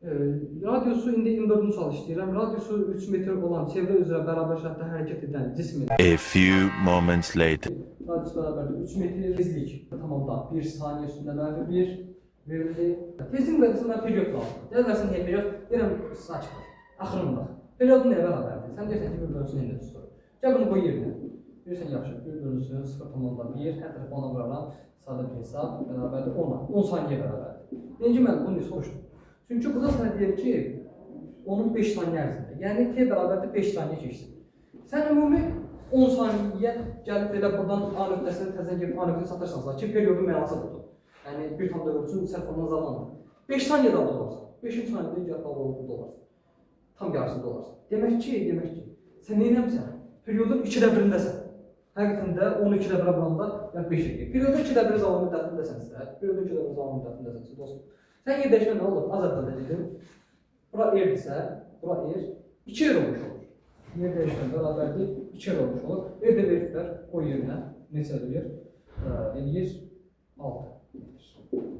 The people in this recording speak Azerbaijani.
E, Radiosu indi 24 çalışdırıram. Radiosu 3 metr olan çevrə üzrə bərabər şərtdə hərəkət edən cismin A few moments later. radiosu bərabərdir 3 metr tezlik tamamda 1 saniyə üstündə mənfi 1 verildi. Tezlik müqayisəsində period lazım. Deyərsən ki, period deyirəm saçma. Axırında. Periodun nəyə bərabərdir? Sən deyirsən ki, bir bölünsün indi tutur. Gəl bunu qoy yerinə. Deyirsən yaxşı, bir bölünsün 0,1, hər tərəfə ona vuraram. Sadə bir hesab bərabərdir 10-a. 10 saniyə bərabərdir. Birinci mən bunu soruşdum. Çünki burada sənə deyir ki, onun 5 saniyə ərzində. Yəni t bərabərdir 5 saniyə keçsin. Sən ümumi 10 saniyəyə gəlib belə buradan A nöqtəsini təzədən gəlib A nöqtəsini satırsansa ki, periyodun mənası budur. Yəni 1,4-ün sərf olunan zamandır. 5 saniyədə aldı olarsan. 5 saniyədə gəlib aldı olarsan. Tam yarısında olarsan. Demək ki, sən nə eləmsən? Periyodun 2də birindəsən. Həqiqətən də 12 də birə vuranda yəni 5 edir. Periyodun 2də biri zaman müddətindəsənsə, periyodun 2də biri zaman müddətindəsənsə, dostum. Sən yer dəyişmə nə olur? Az əvvəldə dedim. Bura erdirsə, bura er 2 er olmuş olur. Yer dəyişmə bərabərdir 2 er olmuş olur. Er də veriblər o yerinə neçə edir? Eləyir 6.